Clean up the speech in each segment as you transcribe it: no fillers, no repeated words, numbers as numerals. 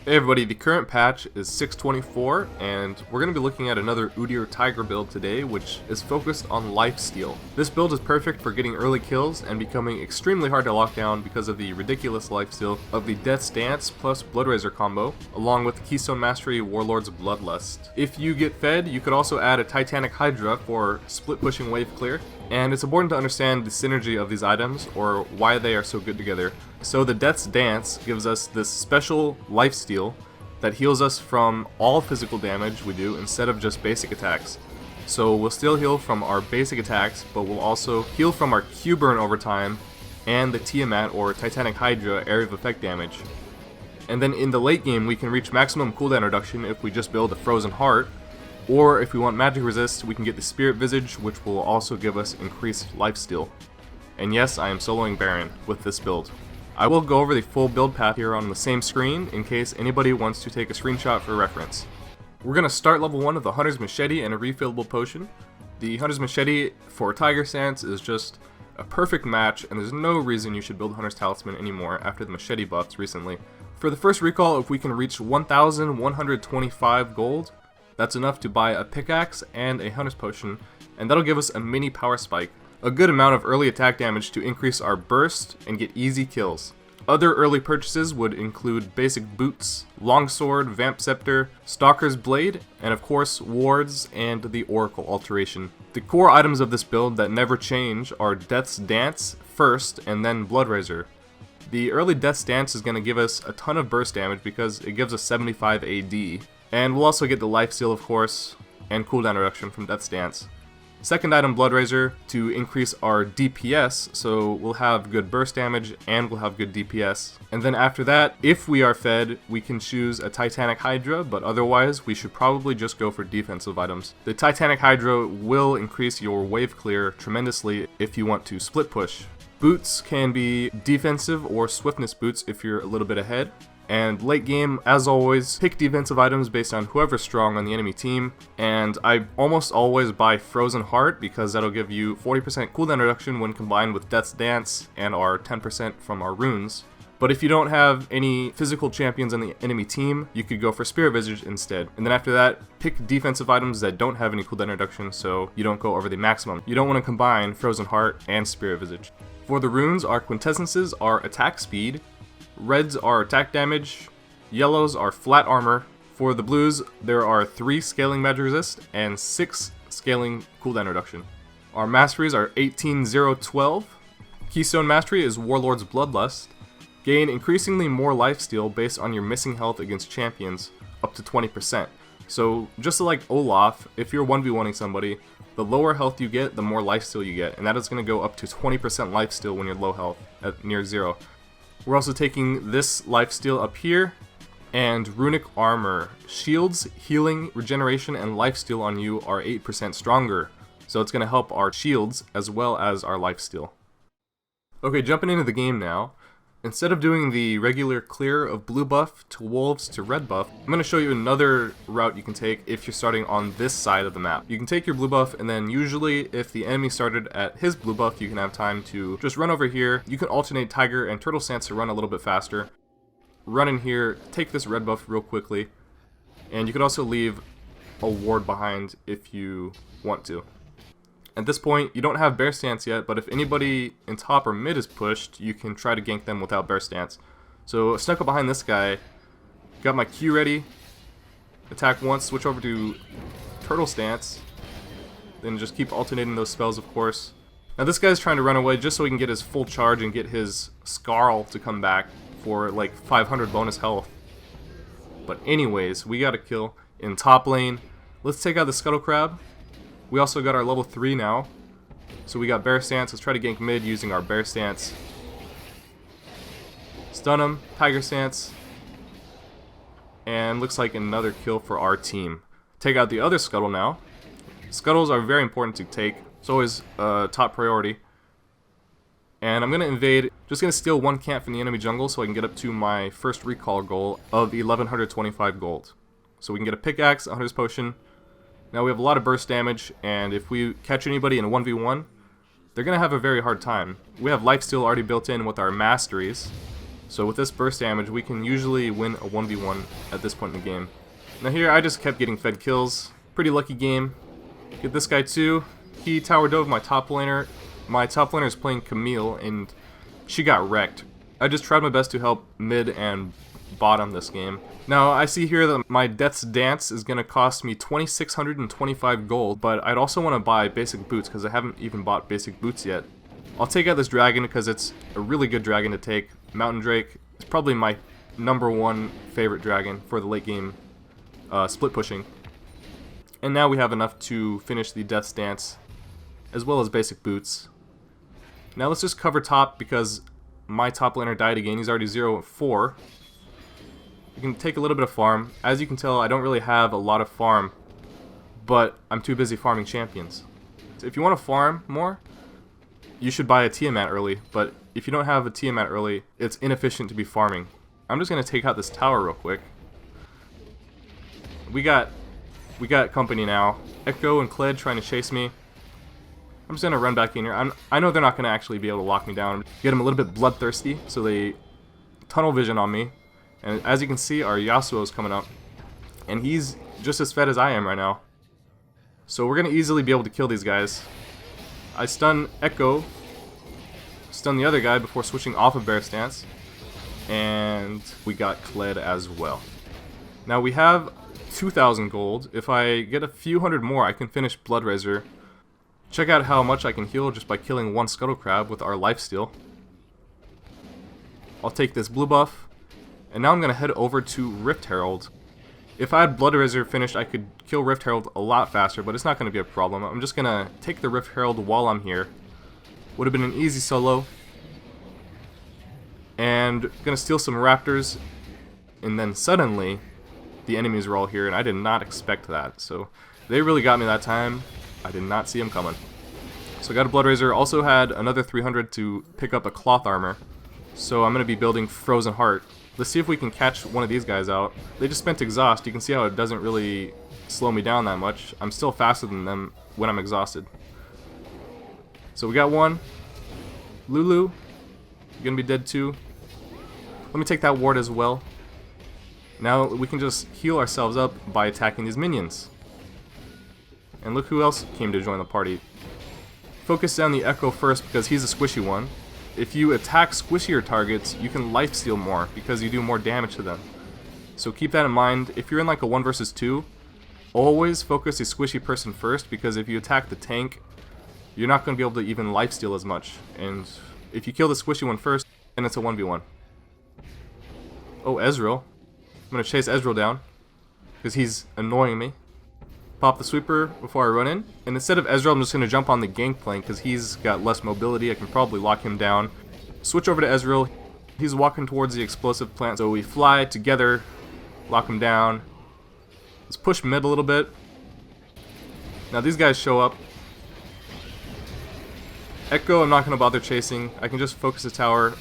Hey everybody, the current patch is 6.24, and we're going to be looking at another Udyr Tiger build today, which is focused on Lifesteal. This build is perfect for getting early kills and becoming extremely hard to lock down because of the ridiculous lifesteal of the Death's Dance plus Bloodrazor combo, along with the Keystone Mastery Warlord's Bloodlust. If you get fed, you could also add a Titanic Hydra for split pushing wave clear, and it's important to understand the synergy of these items, or why they are so good together. So the Death's Dance gives us this special lifesteal that heals us from all physical damage we do instead of just basic attacks. So we'll still heal from our basic attacks, but we'll also heal from our Q burn over time and the Tiamat or Titanic Hydra area of effect damage. And then in the late game we can reach maximum cooldown reduction if we just build a Frozen Heart, or if we want magic resist we can get the Spirit Visage, which will also give us increased lifesteal. And yes, I am soloing Baron with this build. I will go over the full build path here on the same screen in case anybody wants to take a screenshot for reference. We're going to start level 1 with the Hunter's Machete and a refillable potion. The Hunter's Machete for Tiger Stance is just a perfect match, and there's no reason you should build Hunter's Talisman anymore after the Machete buffs recently. For the first recall, if we can reach 1,125 gold, that's enough to buy a pickaxe and a Hunter's Potion, and that'll give us a mini power spike. A good amount of early attack damage to increase our burst and get easy kills. Other early purchases would include basic boots, longsword, vamp scepter, stalker's blade, and of course wards and the oracle alteration. The core items of this build that never change are Death's Dance first and then Bloodrazor. The early Death's Dance is going to give us a ton of burst damage because it gives us 75 AD, and we'll also get the lifesteal of course and cooldown reduction from Death's Dance. Second item, Bloodrazor, to increase our DPS, so we'll have good burst damage and we'll have good DPS. And then after that, if we are fed, we can choose a Titanic Hydra, but otherwise we should probably just go for defensive items. The Titanic Hydra will increase your wave clear tremendously if you want to split push. Boots can be defensive or swiftness boots if you're a little bit ahead. And late game, as always, pick defensive items based on whoever's strong on the enemy team, and I almost always buy Frozen Heart because that'll give you 40% cooldown reduction when combined with Death's Dance and our 10% from our runes. But if you don't have any physical champions on the enemy team, you could go for Spirit Visage instead. And then after that, pick defensive items that don't have any cooldown reduction so you don't go over the maximum. You don't want to combine Frozen Heart and Spirit Visage. For the runes, our quintessences are attack speed, reds are attack damage, yellows are flat armor. For the blues, there are 3 scaling magic resist and 6 scaling cooldown reduction. Our masteries are 18, 0, 12. Keystone Mastery is Warlord's Bloodlust. Gain increasingly more lifesteal based on your missing health against champions, up to 20%. So just like Olaf, if you're 1v1ing somebody, the lower health you get, the more lifesteal you get, and that is going to go up to 20% lifesteal when you're low health, at near 0. We're also taking this lifesteal up here, and Runic Armor. Shields, healing, regeneration, and lifesteal on you are 8% stronger, so it's going to help our shields as well as our lifesteal. Okay, jumping into the game now. Instead of doing the regular clear of blue buff to wolves to red buff, I'm going to show you another route you can take if you're starting on this side of the map. You can take your blue buff, and then usually if the enemy started at his blue buff, you can have time to just run over here. You can alternate Tiger and Turtle Stance to run a little bit faster. Run in here, take this red buff real quickly, and you could also leave a ward behind if you want to. At this point, you don't have Bear Stance yet, but if anybody in top or mid is pushed, you can try to gank them without Bear Stance. So, snuck up behind this guy, got my Q ready, attack once, switch over to Turtle Stance, then just keep alternating those spells, of course. Now this guy's trying to run away just so he can get his full charge and get his Scarl to come back for like 500 bonus health. But anyways, we got a kill in top lane. Let's take out the Scuttle Crab. We also got our level 3 now. So we got Bear Stance. Let's try to gank mid using our Bear Stance. Stun him. Tiger Stance. And looks like another kill for our team. Take out the other Scuttle now. Scuttles are very important to take. It's always top priority. And I'm going to invade. Just going to steal 1 camp from the enemy jungle so I can get up to my first recall goal of 1125 gold. So we can get a pickaxe, a Hunter's Potion. Now we have a lot of burst damage, and if we catch anybody in a 1v1, they're going to have a very hard time. We have lifesteal already built in with our masteries, So with this burst damage, we can usually win a 1v1 at this point in the game. Now here, I just kept getting fed kills. Pretty lucky game. Get this guy too. He tower dove my top laner. My top laner is playing Camille, and she got wrecked. I just tried my best to help mid and bottom this game. Now, I see here that my Death's Dance is going to cost me 2,625 gold, but I'd also want to buy basic boots because I haven't even bought basic boots yet. I'll take out this dragon because it's a really good dragon to take. Mountain Drake is probably my #1 favorite dragon for the late game split pushing. And now we have enough to finish the Death's Dance, as well as basic boots. Now let's just cover top because my top laner died again. He's already 0-4. You can take a little bit of farm. As you can tell, I don't really have a lot of farm, but I'm too busy farming champions. So if you want to farm more, you should buy a Tiamat early, but if you don't have a Tiamat early, it's inefficient to be farming. I'm just going to take out this tower real quick. We got company now. Echo and Kled trying to chase me. I'm just going to run back in here. I know they're not going to actually be able to lock me down. Get them a little bit bloodthirsty, so they tunnel vision on me. And as you can see, our Yasuo is coming up. And he's just as fed as I am right now. So we're going to easily be able to kill these guys. I stun Echo. Stun the other guy before switching off of Bear Stance. And we got Kled as well. Now we have 2,000 gold. If I get a few hundred more, I can finish Bloodrazor. Check out how much I can heal just by killing one Scuttle Crab with our Lifesteal. I'll take this blue buff. And now I'm going to head over to Rift Herald. If I had Bloodrazor finished, I could kill Rift Herald a lot faster, but it's not going to be a problem. I'm just going to take the Rift Herald while I'm here. Would have been an easy solo. And going to steal some Raptors. And then suddenly, the enemies were all here, and I did not expect that. So they really got me that time. I did not see them coming. So I got a Bloodrazor. Also had another 300 to pick up a cloth armor. So I'm going to be building Frozen Heart. Let's see if we can catch one of these guys out. They just spent exhaust. You can see how it doesn't really slow me down that much. I'm still faster than them when I'm exhausted. So we got one. Lulu, you're going to be dead too. Let me take that ward as well. Now we can just heal ourselves up by attacking these minions. And look who else came to join the party. Focus down the Echo first because he's a squishy one. If you attack squishier targets, you can lifesteal more because you do more damage to them. So keep that in mind. If you're in like a 1 versus 2, always focus a squishy person first because if you attack the tank, you're not going to be able to even lifesteal as much. And if you kill the squishy one first, then it's a 1v1. Oh, Ezreal. I'm going to chase Ezreal down because he's annoying me. Pop the sweeper before I run in. And instead of Ezreal, I'm just going to jump on the Gangplank because he's got less mobility. I can probably lock him down. Switch over to Ezreal. He's walking towards the explosive plant. So we fly together, lock him down. Let's push mid a little bit. Now these guys show up. Echo, I'm not going to bother chasing. I can just focus the tower.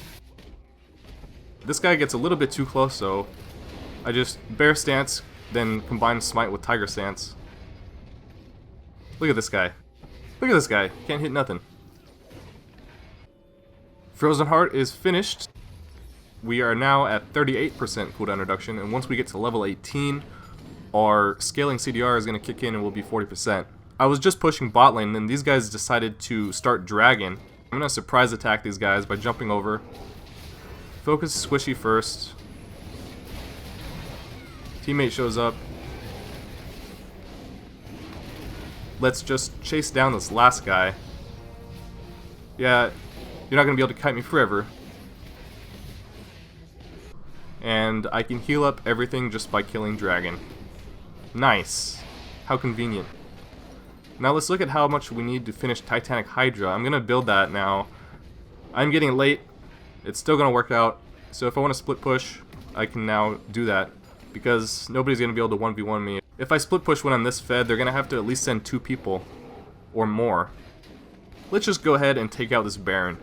This guy gets a little bit too close, so I just Bear Stance, then combine Smite with Tiger Stance. Look at this guy. Look at this guy. Can't hit nothing. Frozen Heart is finished. We are now at 38% cooldown reduction, and once we get to level 18, our scaling CDR is going to kick in and will be 40%. I was just pushing bot lane, and then these guys decided to start Dragon. I'm going to surprise attack these guys by jumping over. Focus Squishy first. Teammate shows up. Let's just chase down this last guy. Yeah, you're not going to be able to kite me forever. And I can heal up everything just by killing Dragon. Nice. How convenient. Now let's look at how much we need to finish Titanic Hydra. I'm going to build that now. I'm getting late. It's still going to work out. So if I want to split push, I can now do that. Because nobody's going to be able to 1v1 me. If I split push when I'm this fed, they're going to have to at least send 2 people. Or more. Let's just go ahead and take out this Baron.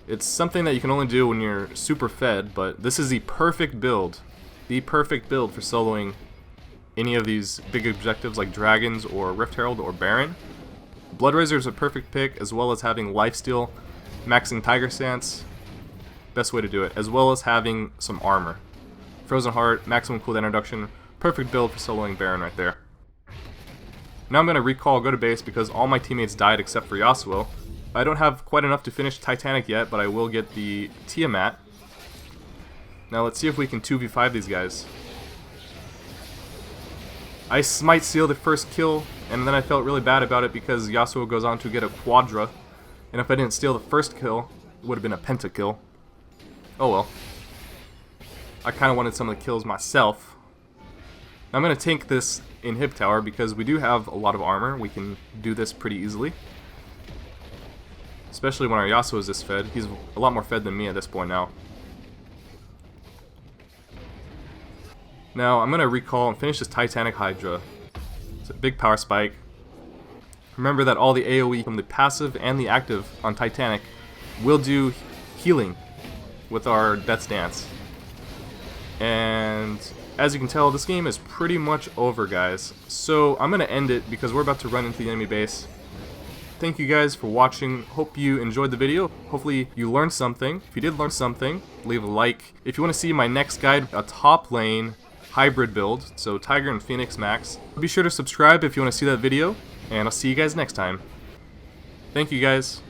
It's something that you can only do when you're super fed, but this is the perfect build. The perfect build for soloing any of these big objectives like Dragons or Rift Herald or Baron. Bloodrazor is a perfect pick, as well as having Lifesteal, maxing Tiger Stance. best way to do it, as well as having some armor. Frozen Heart, maximum cooldown reduction, perfect build for soloing Baron right there. Now I'm going to recall go to base because all my teammates died except for Yasuo. I don't have quite enough to finish Titanic yet, but I will get the Tiamat. Now let's see if we can 2v5 these guys. I might steal the first kill, and then I felt really bad about it because Yasuo goes on to get a Quadra. And if I didn't steal the first kill, it would have been a pentakill. Oh well. I kind of wanted some of the kills myself. Now I'm going to tank this inhib tower because we do have a lot of armor. We can do this pretty easily. Especially when our Yasuo is this fed. He's a lot more fed than me at this point now. Now I'm going to recall and finish this Titanic Hydra. It's a big power spike. Remember that all the AoE from the passive and the active on Titanic will do healing with our Death's Dance. And as you can tell, this game is pretty much over, guys. So I'm going to end it because we're about to run into the enemy base. Thank you guys for watching. Hope you enjoyed the video. Hopefully you learned something. If you did learn something, leave a like. If you want to see my next guide, a top lane hybrid build, so Tiger and Phoenix Max, be sure to subscribe if you want to see that video, and I'll see you guys next time. Thank you guys.